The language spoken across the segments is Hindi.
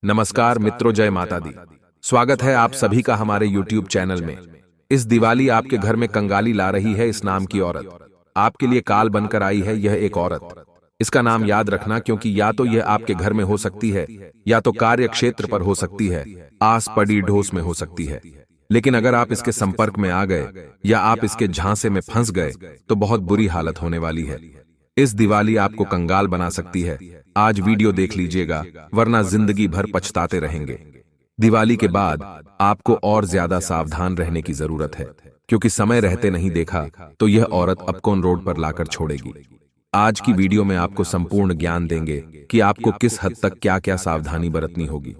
नमस्कार मित्रों, जय माता दी। स्वागत है आप सभी का हमारे YouTube चैनल में। इस दिवाली आपके घर में कंगाली ला रही है इस नाम की औरत। आपके लिए काल बनकर आई है यह एक औरत। इसका नाम याद रखना, क्योंकि या तो यह आपके घर में हो सकती है, या तो कार्य क्षेत्र पर हो सकती है, आस पड़ी ढोस में हो सकती है। लेकिन अगर आप इसके संपर्क में आ गए या आप इसके झांसे में फंस गए तो बहुत बुरी हालत होने वाली है। इस दिवाली आपको कंगाल बना सकती है। आज वीडियो देख लीजिएगा, वरना जिंदगी भर पछताते रहेंगे। दिवाली के बाद आपको और ज्यादा सावधान रहने की जरूरत है, क्योंकि समय रहते नहीं देखा तो यह औरत अपकोन रोड पर लाकर छोड़ेगी। आज की वीडियो में आपको संपूर्ण ज्ञान देंगे कि आपको किस हद तक क्या क्या सावधानी बरतनी होगी,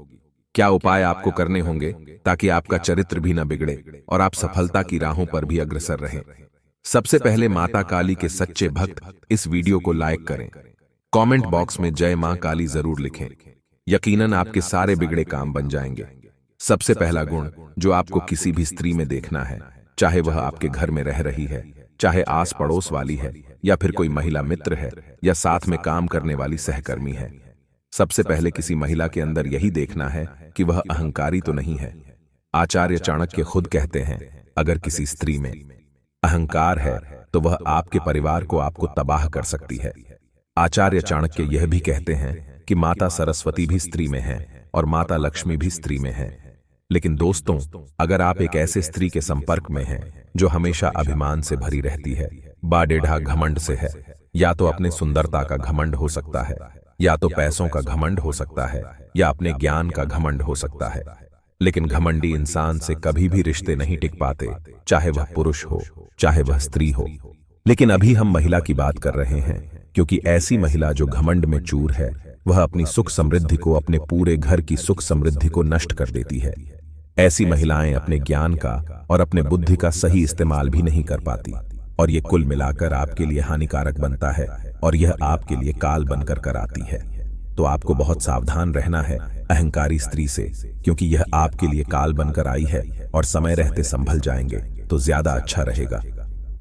क्या उपाय आपको करने होंगे ताकि आपका चरित्र भी न बिगड़े और आप सफलता की राहों पर भी अग्रसर रहें। सबसे पहले माता काली के सच्चे भक्त इस वीडियो को लाइक करें। कमेंट बॉक्स में जय मां काली जरूर लिखें। यकीनन आपके सारे बिगड़े काम बन जाएंगे। सबसे पहला गुण जो आपको किसी भी स्त्री में देखना है, चाहे वह आपके घर में रह रही है, चाहे आस पड़ोस वाली है, या फिर कोई महिला मित्र है, या साथ में काम करने वाली सहकर्मी है। सबसे पहले किसी महिला के अंदर यही देखना है कि वह अहंकारी तो नहीं है। आचार्य चाणक्य खुद कहते हैं, अगर किसी स्त्री में अहंकार है तो वह आपके परिवार को आपको तबाह कर सकती है। आचार्य चाणक्य यह भी कहते हैं कि माता सरस्वती भी स्त्री में है और माता लक्ष्मी भी स्त्री में है। लेकिन दोस्तों, अगर आप एक ऐसे स्त्री के संपर्क में हैं जो हमेशा अभिमान से भरी रहती है, बाडेढ़ा घमंड से है, या तो अपने सुंदरता का घमंड हो सकता है, या तो पैसों का घमंड हो सकता है, या अपने ज्ञान का घमंड हो सकता है, लेकिन घमंडी इंसान से कभी भी रिश्ते नहीं टिक पाते, चाहे वह पुरुष हो चाहे वह स्त्री हो। लेकिन अभी हम महिला की बात कर रहे हैं, क्योंकि ऐसी महिला जो घमंड में चूर है, वह अपनी सुख समृद्धि को, अपने पूरे घर की सुख समृद्धि को नष्ट कर देती है। ऐसी महिलाएं अपने ज्ञान का और अपने बुद्धि का सही इस्तेमाल भी नहीं कर पाती, और ये कुल मिलाकर आपके लिए हानिकारक बनता है, और यह आपके लिए काल बनकर कर आती है। तो आपको बहुत सावधान रहना है अहंकारी स्त्री से, क्योंकि यह आपके लिए काल बनकर आई है, और समय रहते संभल जाएंगे तो ज्यादा अच्छा रहेगा।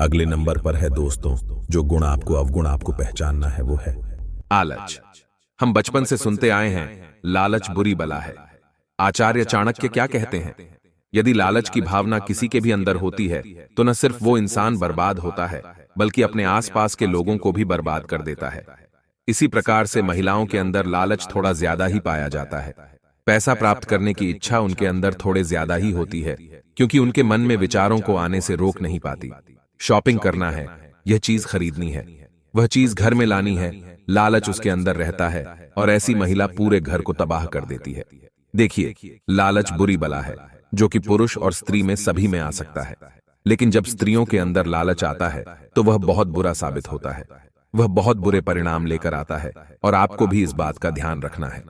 अगले नंबर पर है दोस्तों, जो गुण आपको, अवगुण आपको पहचानना है, वो है आलच। हम बचपन से सुनते आए हैं, लालच बुरी बला है। आचार्य चाणक्य क्या कहते हैं, यदि लालच की भावना किसी के भी अंदर होती है तो न सिर्फ वो इंसान बर्बाद होता है, बल्कि अपने आसपास के लोगों को भी बर्बाद कर देता है। इसी प्रकार से महिलाओं के अंदर लालच थोड़ा ज्यादा ही पाया जाता है। पैसा प्राप्त करने की इच्छा उनके अंदर थोड़े ज्यादा ही होती है, क्योंकि उनके मन में विचारों को आने से रोक नहीं पाती। शॉपिंग करना है, यह चीज खरीदनी है, वह चीज घर में लानी है, लालच उसके अंदर रहता है, और ऐसी महिला पूरे घर को तबाह कर देती है। देखिए, लालच बुरी बला है, जो कि पुरुष और स्त्री में सभी में आ सकता है। लेकिन जब स्त्रियों के अंदर लालच आता है तो वह बहुत बुरा साबित होता है, वह बहुत बुरे परिणाम लेकर आता है, और आपको भी इस बात का ध्यान रखना है।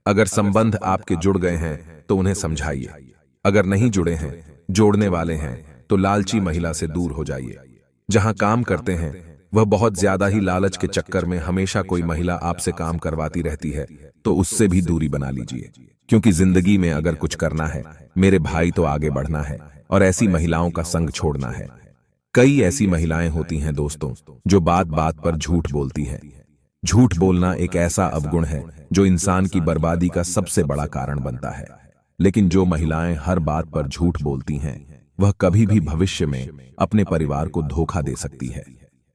अगर संबंध आपके जुड़ गए हैं तो उन्हें समझाइए, अगर नहीं जुड़े हैं, जोड़ने वाले हैं, तो लालची महिला से दूर हो जाइए। जहां काम करते हैं वह बहुत ज्यादा ही लालच के चक्कर में हमेशा कोई महिला आपसे काम करवाती रहती है, तो उससे भी दूरी बना लीजिए, क्योंकि जिंदगी में अगर कुछ करना है मेरे भाई तो आगे बढ़ना है, और ऐसी महिलाओं का संग छोड़ना है। कई ऐसी महिलाएं होती हैं दोस्तों, जो बात बात पर झूठ बोलती हैं। झूठ बोलना एक ऐसा अवगुण है जो इंसान की बर्बादी का सबसे बड़ा कारण बनता है। लेकिन जो महिलाएं हर बात पर झूठ बोलती हैं, वह कभी भी भविष्य में अपने परिवार को धोखा दे सकती है।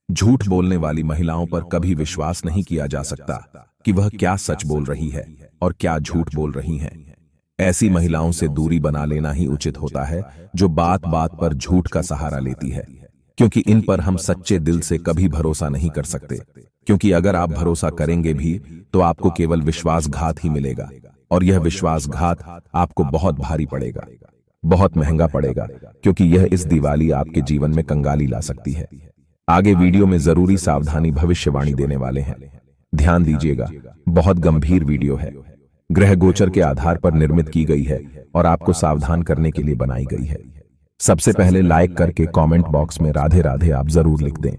झूठ बोलने वाली महिलाओं पर कभी विश्वास नहीं किया जा सकता कि वह क्या सच बोल रही है और क्या झूठ बोल रही हैं। ऐसी महिलाओं से दूरी बना लेना ही उचित होता है, जो बात बात पर झूठ का सहारा लेती है, क्योंकि इन पर हम सच्चे दिल से कभी भरोसा नहीं कर सकते। क्योंकि अगर आप भरोसा करेंगे भी तो आपको केवल विश्वासघात ही मिलेगा, और यह विश्वासघात आपको बहुत भारी पड़ेगा, बहुत महंगा पड़ेगा, क्योंकि यह इस दिवाली आपके जीवन में कंगाली ला सकती है। आगे वीडियो में जरूरी सावधानी भविष्यवाणी देने वाले हैं, ध्यान दीजिएगा। बहुत गंभीर वीडियो है, ग्रह गोचर के आधार पर निर्मित की गई है और आपको सावधान करने के लिए बनाई गई है। सबसे पहले लाइक करके कमेंट बॉक्स में राधे राधे आप जरूर लिख दें।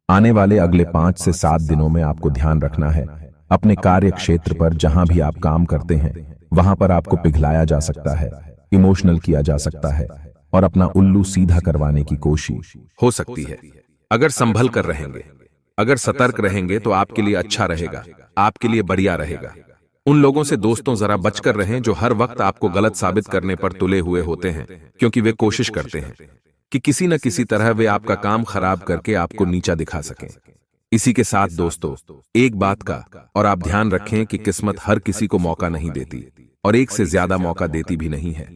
आने वाले अगले 5 से 7 दिनों में आपको ध्यान रखना है, अपने कार्य क्षेत्र पर जहां भी आप काम करते हैं वहां पर आपको पिघलाया जा सकता है, इमोशनल किया जा सकता है, और अपना उल्लू सीधा करवाने की कोशिश हो सकती है। अगर संभल कर रहेंगे, अगर सतर्क रहेंगे तो आपके लिए अच्छा रहेगा, आपके लिए बढ़िया रहेगा। उन लोगों से दोस्तों जरा बचकर रहें जो हर वक्त आपको गलत साबित करने पर तुले हुए होते हैं, क्योंकि वे कोशिश करते हैं कि किसी न किसी तरह वे आपका काम खराब करके आपको नीचा दिखा सकें। इसी के साथ दोस्तों, एक बात का और आप ध्यान रखें कि किस्मत हर किसी को मौका नहीं देती और एक से ज्यादा मौका देती भी नहीं है।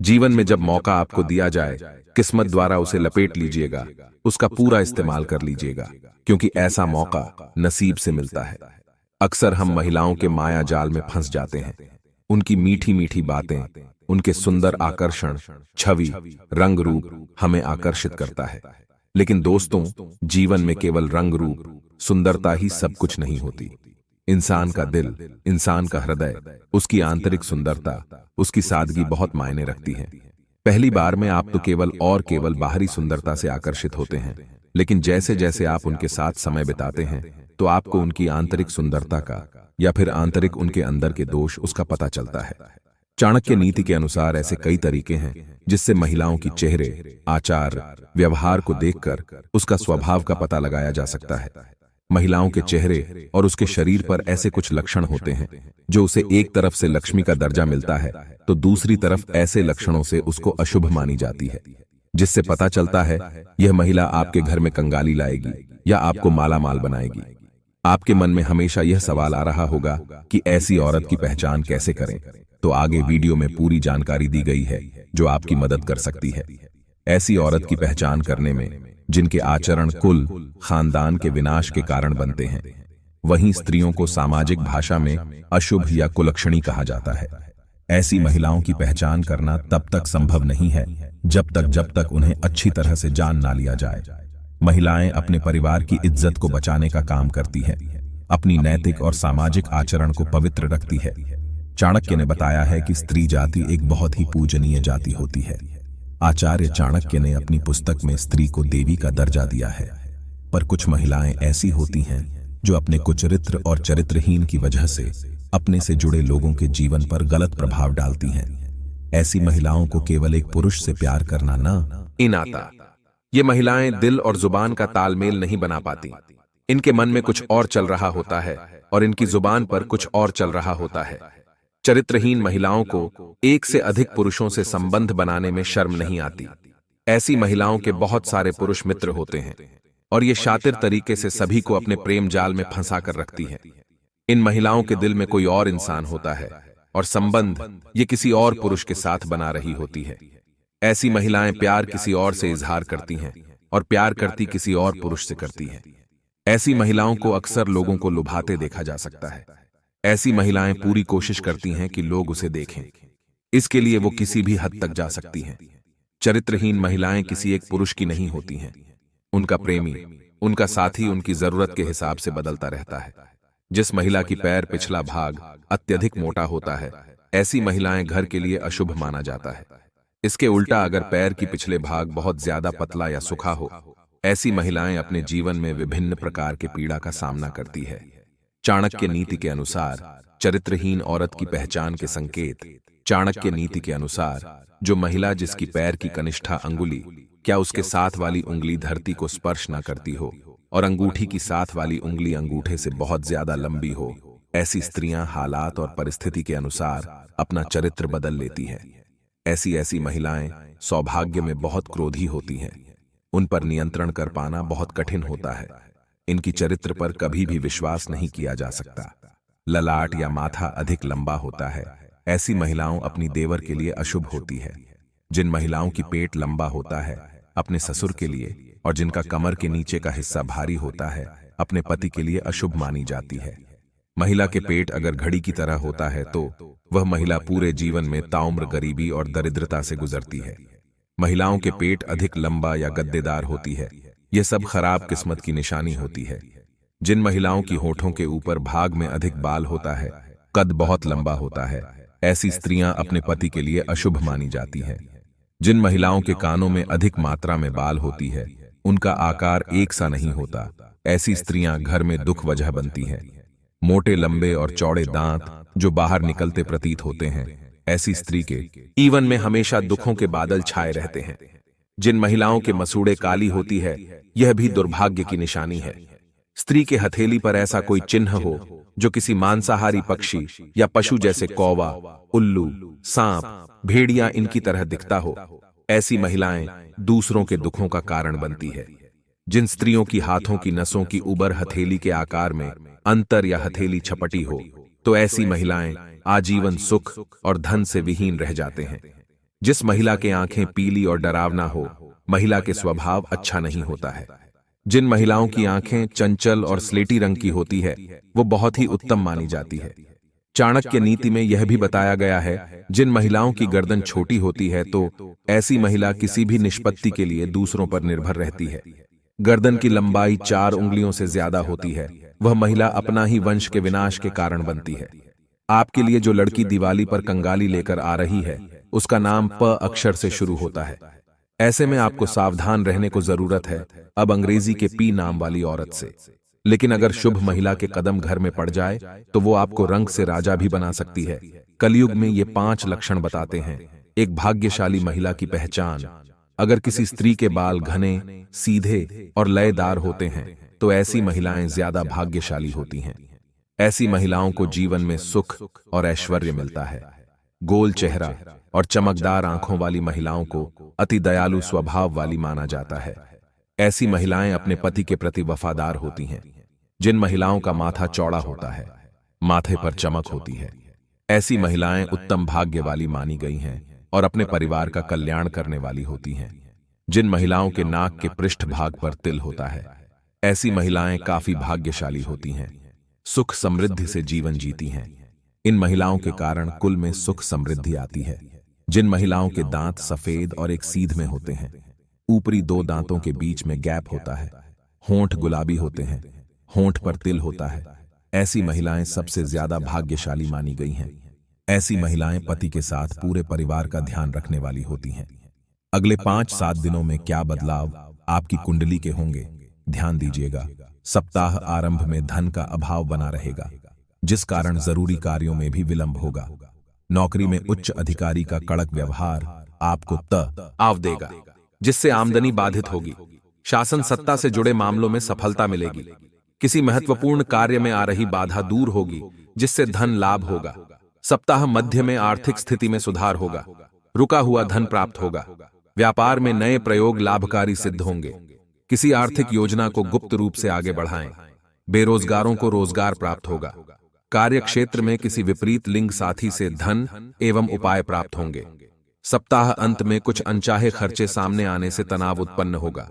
जीवन में जब मौका आपको दिया जाए, किस्मत द्वारा उसे लपेट लीजिएगा, उसका पूरा इस्तेमाल कर लीजिएगा, क्योंकि ऐसा मौका नसीब से मिलता है। अक्सर हम महिलाओं के माया जाल में फंस जाते हैं। उनकी मीठी मीठी बातें, उनके सुंदर आकर्षण, छवि, रंग रूप हमें आकर्षित करता है। लेकिन दोस्तों, जीवन में केवल रंग रूप, सुंदरता ही सब कुछ नहीं होती। इंसान का दिल, इंसान का हृदय, उसकी आंतरिक सुंदरता, उसकी सादगी बहुत मायने रखती है। पहली बार में आप तो केवल बाहरी सुंदरता से आकर्षित होते हैं, लेकिन जैसे जैसे आप उनके साथ समय बिताते हैं तो आपको उनकी आंतरिक सुंदरता का या फिर आंतरिक उनके अंदर के दोष उसका पता चलता है। चाणक्य नीति के अनुसार ऐसे कई तरीके हैं जिससे महिलाओं की चेहरे, आचार, व्यवहार को देखकर उसका स्वभाव का पता लगाया जा सकता है। महिलाओं के चेहरे और उसके शरीर पर ऐसे कुछ लक्षण होते हैं जो उसे एक तरफ से लक्ष्मी का दर्जा मिलता है तो दूसरी तरफ ऐसे लक्षणों से उसको अशुभ मानी जाती है, जिससे पता चलता है यह महिला आपके घर में कंगाली लाएगी या आपको माला माल बनाएगी। आपके मन में हमेशा यह सवाल आ रहा होगा कि ऐसी औरत की पहचान कैसे करें, तो आगे वीडियो में पूरी जानकारी दी गई है जो आपकी मदद कर सकती है। ऐसी औरत की पहचान करने में जिनके आचरण कुल, खानदान के विनाश के कारण बनते हैं, वहीं स्त्रियों को सामाजिक भाषा में अशुभ या कुलक्षणी कहा जाता है। ऐसी महिलाओं की पहचान करना तब तक संभव नहीं है जब तक उन्हें अच्छी तरह से जान ना लिया जाए। महिलाएं अपने परिवार की इज्जत को बचाने का काम करती है, अपनी नैतिक और सामाजिक आचरण को पवित्र रखती है। चाणक्य ने बताया है कि स्त्री जाति एक बहुत ही पूजनीय जाति होती है। आचार्य चाणक्य ने अपनी पुस्तक में स्त्री को देवी का दर्जा दिया है। पर कुछ महिलाएं ऐसी होती हैं जो अपने कुचरित्र और चरित्रहीन की वजह से अपने से जुड़े लोगों के जीवन पर गलत प्रभाव डालती हैं। ऐसी महिलाओं को केवल एक पुरुष से प्यार करना न आता। ये महिलाएं दिल और जुबान का तालमेल नहीं बना पाती। इनके मन में कुछ और चल रहा होता है और इनकी जुबान पर कुछ और चल रहा होता है। चरित्रहीन महिलाओं को एक से अधिक पुरुषों से संबंध बनाने में शर्म नहीं आती। ऐसी महिलाओं के बहुत सारे पुरुष मित्र होते हैं और ये शातिर तरीके से सभी को अपने प्रेम जाल में फंसा कर रखती हैं। इन महिलाओं के दिल में कोई और इंसान होता है और संबंध ये किसी और पुरुष के साथ बना रही होती है। ऐसी महिलाएं प्यार किसी और से इजहार करती हैं और प्यार करती किसी और पुरुष से करती हैं। ऐसी महिलाओं को अक्सर लोगों को लुभाते देखा जा सकता है। ऐसी महिलाएं पूरी कोशिश करती हैं कि लोग उसे देखें, इसके लिए वो किसी भी हद तक जा सकती हैं। चरित्रहीन महिलाएं किसी एक पुरुष की नहीं होती हैं। उनका प्रेमी, उनका साथी उनकी जरूरत के हिसाब से बदलता रहता है। जिस महिला की पैर पिछला भाग अत्यधिक मोटा होता है, ऐसी महिलाएं घर के लिए अशुभ माना जाता है। इसके उल्टा अगर पैर की पिछले भाग बहुत ज्यादा पतला या सूखा हो, ऐसी महिलाएं अपने जीवन में विभिन्न प्रकार के पीड़ा का सामना करती है। चाणक्य नीति के अनुसार चरित्रहीन औरत की पहचान के संकेत। चाणक्य नीति के अनुसार जो महिला जिसकी पैर की कनिष्ठा अंगुली क्या उसके साथ वाली उंगली धरती को स्पर्श न करती हो और अंगूठी की साथ वाली उंगली अंगूठे से बहुत ज्यादा लंबी हो, ऐसी स्त्रियां हालात और परिस्थिति के अनुसार अपना चरित्र बदल लेती हैं। ऐसी महिलाएं सौभाग्य में बहुत क्रोधी होती हैं। उन पर नियंत्रण कर पाना बहुत कठिन होता है। इनकी चरित्र पर कभी भी विश्वास नहीं किया जा सकता। ललाट या माथा अधिक लंबा होता है। ऐसी महिलाओं अपनी देवर के लिए अशुभ होती है। जिन महिलाओं की पेट लंबा होता है अपने ससुर के लिए, और जिनका कमर के नीचे का हिस्सा भारी होता है अपने पति के लिए अशुभ मानी जाती है। महिला के पेट अगर घड़ी की तरह होता है तो वह महिला पूरे जीवन में ताउम्र गरीबी और दरिद्रता से गुजरती है। महिलाओं के पेट अधिक लंबा या गद्देदार होती है, यह सब खराब किस्मत की निशानी होती है। जिन महिलाओं की होठों के ऊपर भाग में अधिक बाल होता है, कद बहुत लंबा होता है, ऐसी स्त्रियां अपने पति के लिए अशुभ मानी जाती हैं। जिन महिलाओं के कानों में अधिक मात्रा में बाल होती है, उनका आकार एक सा नहीं होता, ऐसी स्त्रियां घर में दुख वजह बनती हैं। मोटे लंबे और चौड़े दांत जो बाहर निकलते प्रतीत होते हैं, ऐसी स्त्री के जीवन में हमेशा दुखों के बादल छाए रहते हैं। जिन महिलाओं के मसूड़े काली होती है, यह भी दुर्भाग्य की निशानी है। स्त्री के हथेली पर ऐसा कोई चिन्ह हो जो किसी मांसाहारी पक्षी या पशु जैसे कौवा, उल्लू, सांप, भेड़िया इनकी तरह दिखता हो, ऐसी महिलाएं दूसरों के दुखों का कारण बनती है। जिन स्त्रियों की हाथों की नसों की उबर हथेली के आकार में अंतर या हथेली छपटी हो, तो ऐसी महिलाएं आजीवन सुख और धन से विहीन रह जाते हैं। जिस महिला के आंखें पीली और डरावना हो, महिला के स्वभाव अच्छा नहीं होता है। जिन महिलाओं की आंखें चंचल और स्लेटी रंग की होती है, वो बहुत ही उत्तम मानी जाती है। चाणक्य नीति में यह भी बताया गया है, जिन महिलाओं की गर्दन छोटी होती है तो ऐसी महिला किसी भी निष्पत्ति के लिए दूसरों पर निर्भर रहती है। गर्दन की लंबाई 4 उंगलियों से ज्यादा होती है, वह महिला अपना ही वंश के विनाश के कारण बनती है। आपके लिए जो लड़की दिवाली पर कंगाली लेकर आ रही है, उसका नाम प अक्षर से शुरू होता है। ऐसे में आपको सावधान रहने को जरूरत है अब अंग्रेजी के पी नाम वाली औरत से। लेकिन अगर शुभ महिला के कदम घर में पड़ जाए तो वो आपको रंग से राजा भी बना सकती है। कलयुग में ये 5 लक्षण बताते हैं एक भाग्यशाली महिला की पहचान। अगर किसी स्त्री के बाल घने, सीधे और लयदार होते हैं तो ऐसी महिलाएं ज्यादा भाग्यशाली होती हैं। ऐसी महिलाओं को जीवन में सुख और ऐश्वर्य मिलता है। गोल चेहरा और चमकदार आंखों वाली महिलाओं को अति दयालु स्वभाव वाली माना जाता है। ऐसी महिलाएं अपने पति के प्रति वफादार होती हैं। जिन महिलाओं का माथा चौड़ा होता है, माथे पर चमक होती है, ऐसी महिलाएं उत्तम भाग्य वाली मानी गई हैं और अपने परिवार का कल्याण करने वाली होती हैं। जिन महिलाओं के नाक के पृष्ठ भाग पर तिल होता है, ऐसी महिलाएं काफी भाग्यशाली होती हैं, सुख समृद्धि से जीवन जीती हैं। इन महिलाओं के कारण कुल में सुख समृद्धि आती है। जिन महिलाओं के दांत सफेद और एक सीध में होते हैं, ऊपरी 2 दांतों के बीच में गैप होता है, होंठ गुलाबी होते हैं, होंठ पर तिल होता है, ऐसी महिलाएं सबसे ज्यादा भाग्यशाली मानी गई हैं। ऐसी महिलाएं पति के साथ पूरे परिवार का ध्यान रखने वाली होती हैं। अगले 5-7 दिनों में क्या बदलाव आपकी कुंडली के होंगे, ध्यान दीजिएगा। सप्ताह आरंभ में धन का अभाव बना रहेगा, जिस कारण जरूरी कार्यों में भी विलंब होगा। नौकरी में उच्च अधिकारी का कड़क व्यवहार आपको आव देगा, जिससे आमदनी बाधित होगी। शासन सत्ता से जुड़े मामलों में सफलता मिलेगी। किसी महत्वपूर्ण कार्य में आ रही बाधा दूर होगी, जिससे धन लाभ होगा। सप्ताह मध्य में आर्थिक स्थिति में सुधार होगा। रुका हुआ धन प्राप्त होगा। व्यापार में नए प्रयोग लाभकारी सिद्ध होंगे। किसी आर्थिक योजना को गुप्त रूप से आगे बढ़ाएं। बेरोजगारों को रोजगार प्राप्त होगा। कार्य क्षेत्र में किसी विपरीत लिंग साथी से धन एवं उपाय प्राप्त होंगे। सप्ताह अंत में कुछ अनचाहे खर्चे सामने आने से तनाव उत्पन्न होगा।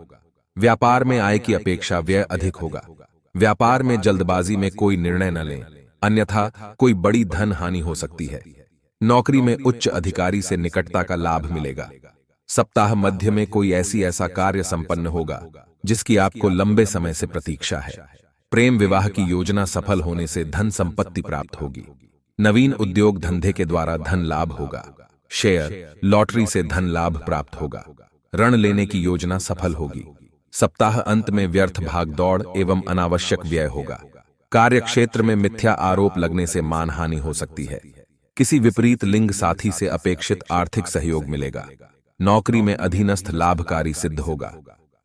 व्यापार में आय की अपेक्षा व्यय अधिक होगा। व्यापार में जल्दबाजी में कोई निर्णय न लें, अन्यथा कोई बड़ी धन हानि हो सकती है। नौकरी में उच्च अधिकारी से निकटता का लाभ मिलेगा। सप्ताह मध्य में कोई ऐसा कार्य संपन्न होगा जिसकी आपको लंबे समय से प्रतीक्षा है। प्रेम विवाह की योजना सफल होने से धन संपत्ति प्राप्त होगी। नवीन उद्योग धंधे के द्वारा धन लाभ होगा। शेयर, लॉटरी से धन लाभ प्राप्त होगा। ऋण लेने की योजना सफल होगी। सप्ताह अंत में व्यर्थ भागदौड़ एवं अनावश्यक व्यय होगा। कार्य क्षेत्र में मिथ्या आरोप लगने से मानहानि हो सकती है। किसी विपरीत लिंग साथी से अपेक्षित आर्थिक सहयोग मिलेगा। नौकरी में अधीनस्थ लाभकारी सिद्ध होगा।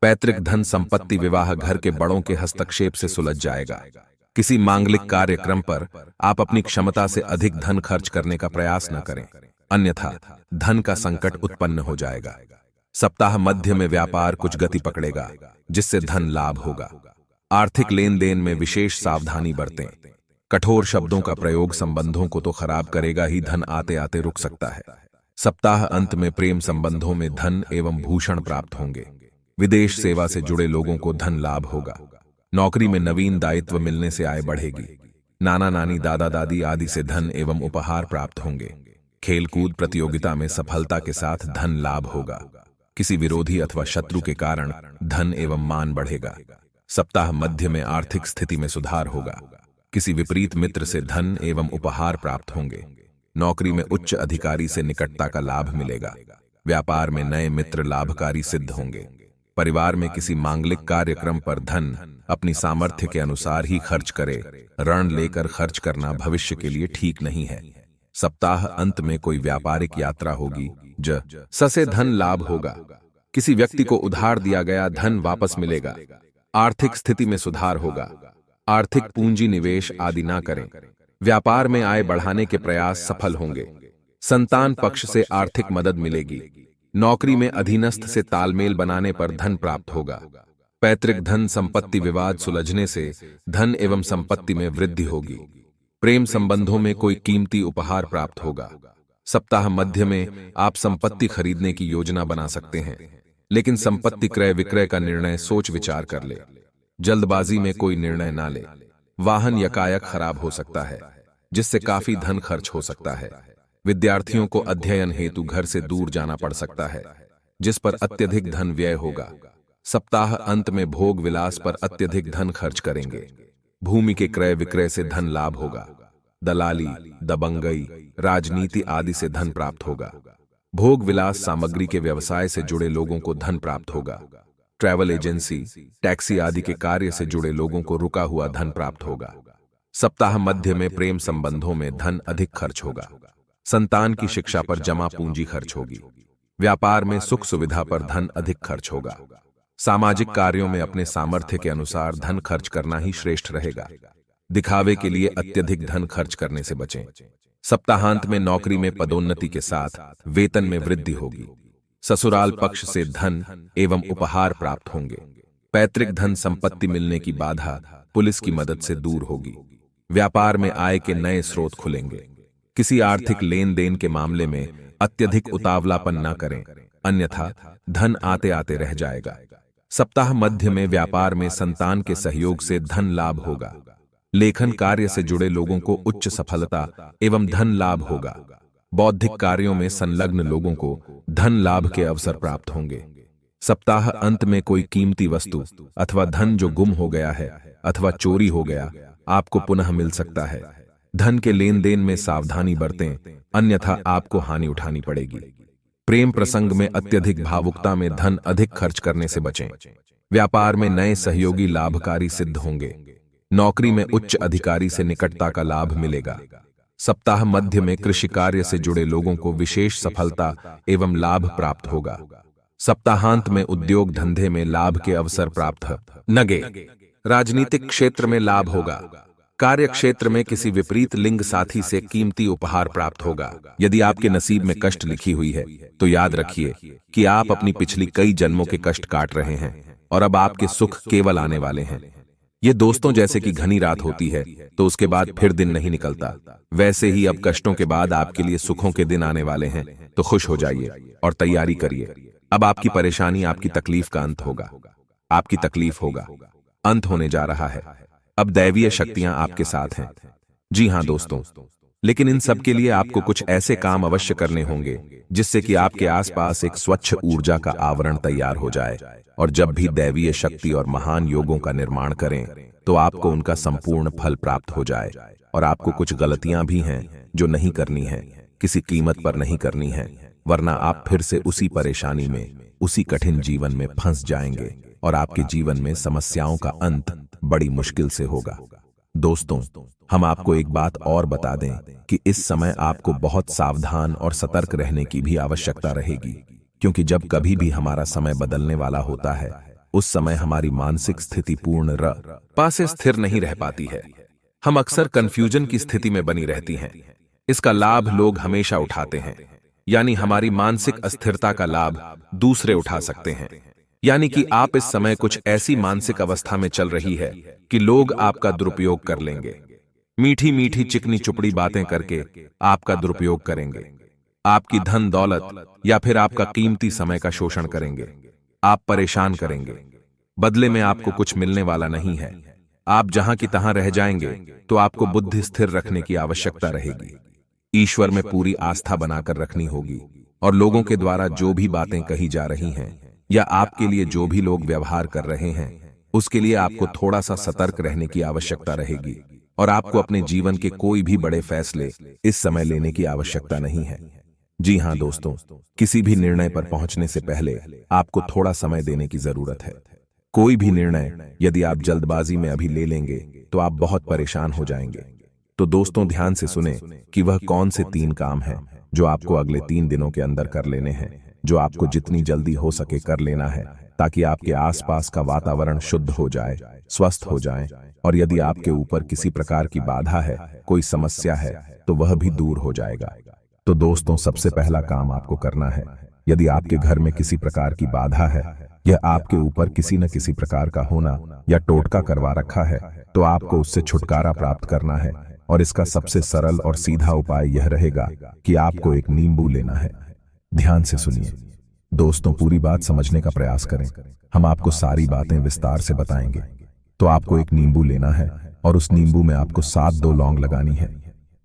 पैतृक धन संपत्ति विवाह घर के बड़ों के हस्तक्षेप से सुलझ जाएगा। किसी मांगलिक कार्यक्रम पर आप अपनी क्षमता से अधिक धन खर्च करने का प्रयास न करें, अन्यथा धन का संकट उत्पन्न हो जाएगा। सप्ताह मध्य में व्यापार कुछ गति पकड़ेगा, जिससे धन लाभ होगा। आर्थिक लेन देन में विशेष सावधानी बरतें। कठोर शब्दों का प्रयोग संबंधों को तो खराब करेगा ही, धन आते आते रुक सकता है। सप्ताह अंत में प्रेम संबंधों में धन एवं भूषण प्राप्त होंगे। विदेश सेवा से जुड़े लोगों को धन लाभ होगा। नौकरी में नवीन दायित्व मिलने से आय बढ़ेगी। नाना नानी, दादा दादी आदि से धन एवं उपहार प्राप्त होंगे। खेलकूद प्रतियोगिता में सफलता के साथ धन लाभ होगा। किसी विरोधी अथवा शत्रु के कारण धन एवं मान बढ़ेगा। सप्ताह मध्य में आर्थिक स्थिति में सुधार होगा। किसी विपरीत मित्र से धन एवं उपहार प्राप्त होंगे। नौकरी में उच्च अधिकारी से निकटता का लाभ मिलेगा। व्यापार में नए मित्र लाभकारी सिद्ध होंगे। परिवार में किसी मांगलिक कार्यक्रम पर धन अपनी सामर्थ्य के अनुसार ही खर्च करे। ऋण लेकर खर्च करना भविष्य के लिए ठीक नहीं है। सप्ताह अंत में कोई व्यापारिक यात्रा होगी। से धन लाभ होगा। किसी व्यक्ति को उधार दिया गया धन वापस मिलेगा। आर्थिक स्थिति में सुधार होगा। आर्थिक पूंजी निवेश आदि ना करें। व्यापार में आय बढ़ाने के प्रयास सफल होंगे। संतान पक्ष से आर्थिक मदद मिलेगी। नौकरी में अधीनस्थ से तालमेल बनाने पर धन प्राप्त होगा। पैतृक धन संपत्ति विवाद सुलझने से धन एवं संपत्ति में वृद्धि होगी। प्रेम संबंधों में कोई कीमती उपहार प्राप्त होगा। सप्ताह मध्य में आप संपत्ति खरीदने की योजना बना सकते हैं, लेकिन संपत्ति क्रय विक्रय का निर्णय सोच विचार कर ले। जल्दबाजी में कोई निर्णय ना ले। वाहन यकायक खराब हो सकता है, जिससे काफी धन खर्च हो सकता है। विद्यार्थियों को अध्ययन हेतु घर से दूर जाना पड़ सकता है, जिस पर अत्यधिक धन व्यय होगा। सप्ताह अंत में भोग विलास पर अत्यधिक धन खर्च करेंगे। भूमि के क्रय विक्रय से धन लाभ होगा। दलाली, दबंगई, राजनीति आदि से धन प्राप्त होगा। भोग विलास सामग्री के व्यवसाय से जुड़े लोगों को धन प्राप्त होगा। ट्रैवल एजेंसी, टैक्सी आदि के कार्य से जुड़े लोगों को रुका हुआ धन प्राप्त होगा। सप्ताह मध्य में प्रेम संबंधों में धन अधिक खर्च होगा। संतान की शिक्षा पर जमा पूंजी खर्च होगी। व्यापार में सुख सुविधा पर धन अधिक खर्च होगा। सामाजिक कार्यों में अपने सामर्थ्य के अनुसार धन खर्च करना ही श्रेष्ठ रहेगा। दिखावे के लिए अत्यधिक धन खर्च करने से बचें। सप्ताहांत में नौकरी में पदोन्नति के साथ वेतन में वृद्धि होगी। ससुराल पक्ष से धन एवं उपहार प्राप्त होंगे। पैतृक धन संपत्ति मिलने की बाधा पुलिस की मदद से दूर होगी। व्यापार में आय के नए स्रोत खुलेंगे। किसी आर्थिक लेन देन के मामले में अत्यधिक उतावलापन न करें, अन्यथा धन आते आते रह जाएगा। सप्ताह मध्य में व्यापार में संतान के सहयोग से धन लाभ होगा। लेखन कार्य से जुड़े लोगों को उच्च सफलता एवं धन लाभ होगा। बौद्धिक कार्यों में संलग्न लोगों को धन लाभ के अवसर प्राप्त होंगे। सप्ताह अंत में कोई कीमती वस्तु अथवा धन जो गुम हो गया है अथवा चोरी हो गया, आपको पुनः मिल सकता है। धन के लेन देन में सावधानी बरतें, अन्यथा आपको हानि उठानी पड़ेगी। प्रेम प्रसंग में अत्यधिक भावुकता में धन अधिक खर्च करने से बचें। व्यापार में नए सहयोगी लाभकारी सिद्ध होंगे। नौकरी में उच्च अधिकारी से निकटता का लाभ मिलेगा। सप्ताह मध्य में कृषि कार्य से जुड़े लोगों को विशेष सफलता एवं लाभ प्राप्त होगा। सप्ताहांत में उद्योग धंधे में लाभ के अवसर प्राप्त नगे। राजनीतिक क्षेत्र में लाभ होगा। कार्य क्षेत्र में किसी विपरीत लिंग साथी से कीमती उपहार प्राप्त होगा। यदि आपके नसीब में कष्ट लिखी हुई है तो याद रखिए कि आप अपनी पिछली कई जन्मों के कष्ट काट रहे हैं और अब आपके सुख केवल आने वाले हैं। ये दोस्तों जैसे कि घनी रात होती है तो उसके बाद फिर दिन नहीं निकलता, वैसे ही अब कष्टों के बाद आपके लिए सुखों के दिन आने वाले हैं। तो खुश हो जाइए और तैयारी करिए। अब आपकी परेशानी, आपकी तकलीफ का अंत होगा। आपकी तकलीफ होगा, अंत होने जा रहा है। अब दैवीय शक्तियां आपके साथ हैं। जी हां दोस्तों, लेकिन इन सब के लिए आपको कुछ ऐसे काम अवश्य करने होंगे जिससे कि आपके आसपास एक स्वच्छ ऊर्जा का आवरण तैयार हो जाए। और जब भी दैवीय शक्ति और महान योगों का निर्माण करें तो आपको उनका संपूर्ण फल प्राप्त हो जाए। और आपको कुछ गलतियां भी हैं जो नहीं करनी है, किसी कीमत पर नहीं करनी है, वरना आप फिर से उसी परेशानी में, उसी कठिन जीवन में फंस जाएंगे और आपके जीवन में समस्याओं का अंत बड़ी मुश्किल से होगा। दोस्तों, हम आपको एक बात और बता दें कि इस समय आपको बहुत सावधान और सतर्क रहने की भी आवश्यकता रहेगी, क्योंकि जब कभी भी हमारा समय बदलने वाला होता है उस समय हमारी मानसिक स्थिति पूर्ण रूप से स्थिर नहीं रह पाती है। हम अक्सर कंफ्यूजन की स्थिति में बनी रहती हैं। इसका लाभ लोग हमेशा उठाते हैं, यानी हमारी मानसिक अस्थिरता का लाभ दूसरे उठा सकते हैं। यानी कि आप इस समय कुछ ऐसी मानसिक अवस्था में चल रही है कि लोग आपका दुरुपयोग कर लेंगे। मीठी मीठी चिकनी चुपड़ी बातें करके आपका दुरुपयोग करेंगे। आपकी धन दौलत या फिर आपका कीमती समय का शोषण करेंगे। आप परेशान करेंगे। बदले में आपको कुछ मिलने वाला नहीं है। आप जहां की तहां रह जाएंगे। तो आपको बुद्धि स्थिर रखने की आवश्यकता रहेगी। ईश्वर में पूरी आस्था बनाकर रखनी होगी और लोगों के द्वारा जो भी बातें कही जा रही हैं या आपके लिए जो भी लोग व्यवहार कर रहे हैं उसके लिए आपको थोड़ा सा सतर्क रहने की आवश्यकता रहेगी। और आपको अपने जीवन के कोई भी बड़े फैसले इस समय लेने की आवश्यकता नहीं है। जी हां दोस्तों, किसी भी निर्णय पर पहुंचने से पहले आपको थोड़ा समय देने की जरूरत है। कोई भी निर्णय यदि आप जल्दबाजी में अभी ले लेंगे तो आप बहुत परेशान हो जाएंगे। तो दोस्तों, ध्यान से सुने कि वह कौन से 3 काम हैं जो आपको अगले 3 दिनों के अंदर कर लेने हैं, जो आपको जितनी जल्दी हो सके कर लेना है, ताकि आपके आसपास का वातावरण शुद्ध हो जाए, स्वस्थ हो जाए, और यदि आपके ऊपर किसी प्रकार की बाधा है, कोई समस्या है, तो वह भी दूर हो जाएगा। तो दोस्तों, सबसे पहला काम आपको करना है, यदि आपके घर में किसी प्रकार की बाधा है, यह आपके ऊपर किसी न किसी प्रकार का होना या टोटका करवा रखा है, तो आपको उससे छुटकारा प्राप्त करना है। और इसका सबसे सरल और सीधा उपाय यह रहेगा कि आपको एक नींबू लेना है। ध्यान से सुनिए दोस्तों, पूरी बात समझने का प्रयास करें। हम आपको सारी बातें विस्तार से बताएंगे। तो आपको एक नींबू लेना है और उस नींबू में आपको 7 लौंग लगानी है।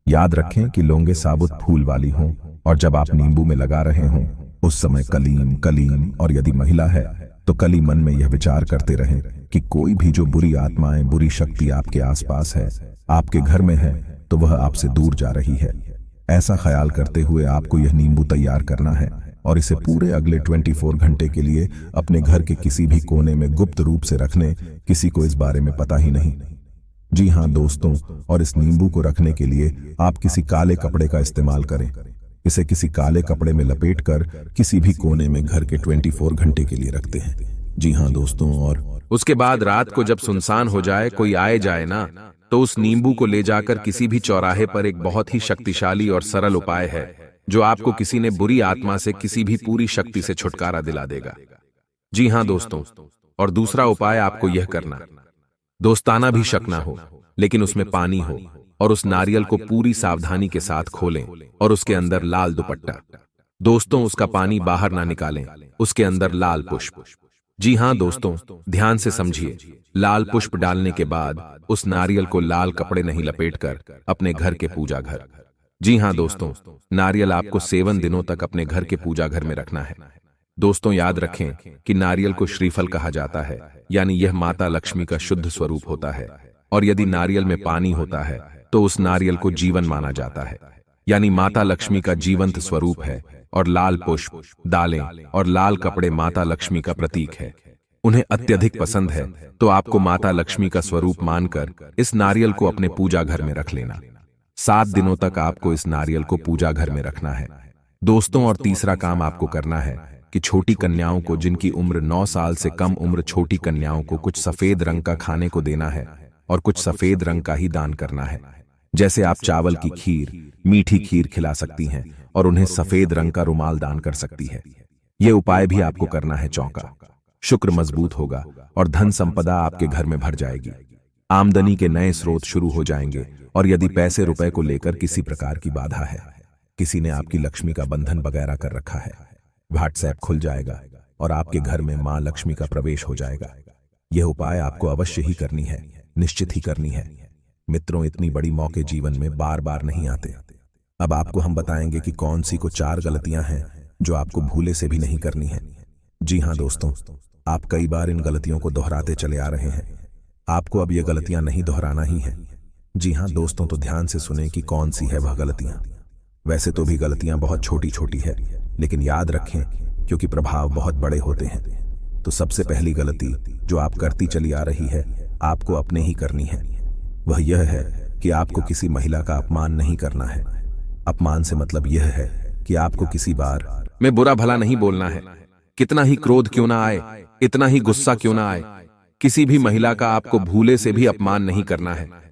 याद रखें कि लौंगे साबुत फूल वाली हों, और जब आप नींबू में लगा रहे हों उस समय कलीम कलीम, और यदि महिला है तो कली मन में यह विचार करते रहें कि कोई भी जो बुरी आत्माएं, बुरी शक्ति आपके आसपास है, आपके घर में है, तो वह आपसे दूर जा रही है। ऐसा ख्याल करते हुए आपको यह नींबू तैयार करना है और इसे पूरे अगले 24 घंटे के लिए अपने घर के किसी भी कोने में गुप्त रूप से रखने, किसी को इस बारे में पता ही नहीं। जी हाँ दोस्तों, और इस नींबू को रखने के लिए आप किसी काले कपड़े का इस्तेमाल करें। इसे किसी काले कपड़े में लपेटकर किसी भी कोने में घर के 24 घंटे के लिए रखते हैं। जी हाँ दोस्तों, और उसके बाद रात को जब सुनसान हो जाए, कोई आए जाए ना, तो उस नींबू को ले जाकर किसी भी चौराहे पर, एक बहुत ही शक्तिशाली और सरल उपाय है जो आपको किसी ने बुरी आत्मा से, किसी भी पूरी शक्ति से छुटकारा दिला देगा। जी हाँ दोस्तों, और दूसरा उपाय आपको यह करना, दोस्ताना भी शक ना हो, लेकिन उसमें पानी हो, और उस नारियल को पूरी सावधानी के साथ खोलें और उसके अंदर लाल दुपट्टा, दोस्तों उसका पानी बाहर ना निकालें, उसके अंदर लाल पुष्प। जी हाँ दोस्तों, ध्यान से समझिए, लाल पुष्प डालने के बाद उस नारियल को लाल कपड़े नहीं लपेटकर अपने घर के पूजा घर, जी हाँ दोस्तों, नारियल आपको 7 दिनों तक अपने घर के पूजा घर में रखना है। दोस्तों याद रखें कि नारियल को श्रीफल कहा जाता है, यानी यह माता लक्ष्मी का शुद्ध स्वरूप होता है। और यदि नारियल में पानी होता है तो उस नारियल को जीवन माना जाता है, यानी माता लक्ष्मी का जीवंत स्वरूप है। और लाल पुष्प, दालें और लाल कपड़े माता लक्ष्मी का प्रतीक है, उन्हें अत्यधिक पसंद है। तो आपको माता लक्ष्मी का स्वरूप मानकर इस नारियल को अपने पूजा घर में रख लेना। 7 दिनों तक आपको इस नारियल को पूजा घर में रखना है दोस्तों। और तीसरा काम आपको करना है कि छोटी कन्याओं को, जिनकी उम्र 9 साल से कम उम्र, छोटी कन्याओं को कुछ सफेद रंग का खाने को देना है और कुछ सफेद रंग का ही दान करना है। जैसे आप चावल की खीर, मीठी खीर खिला सकती हैं और उन्हें सफेद रंग का रुमाल दान कर सकती है। यह उपाय भी आपको करना है चौका। शुक्र मजबूत होगा और धन संपदा आपके घर में भर जाएगी। आमदनी के नए स्रोत शुरू हो जाएंगे। और यदि पैसे रुपए को लेकर किसी प्रकार की बाधा है, किसी ने आपकी लक्ष्मी का बंधन वगैरह कर रखा है, व्हाट्सएप खुल जाएगा और आपके घर में मां लक्ष्मी का प्रवेश हो जाएगा। यह उपाय आपको अवश्य ही करनी है, निश्चित ही करनी है मित्रों। इतनी बड़ी मौके जीवन में बार बार नहीं आते। अब आपको हम बताएंगे कि कौन सी को 4 गलतियां हैं जो आपको भूले से भी नहीं करनी है। जी हाँ दोस्तों, आप कई बार इन गलतियों को दोहराते चले आ रहे हैं। आपको अब ये गलतियां नहीं दोहराना ही है। जी हाँ दोस्तों, तो ध्यान से सुने कि कौन सी है वह गलतियां। वैसे तो भी गलतियां बहुत छोटी छोटी है, लेकिन याद रखें क्योंकि प्रभाव बहुत बड़े होते हैं। तो सबसे पहली गलती जो आप करती चली आ रही है, आपको अपने ही करनी है। वह यह है कि आपको किसी महिला का अपमान नहीं करना है। अपमान से मतलब यह है कि आपको किसी बार में बुरा भला नहीं बोलना है। कितना ही क्रोध क्यों ना आए, इतना ही गुस्सा क्यों ना आए, किसी भी महिला का आपको भूले से भी अपमान नहीं करना है।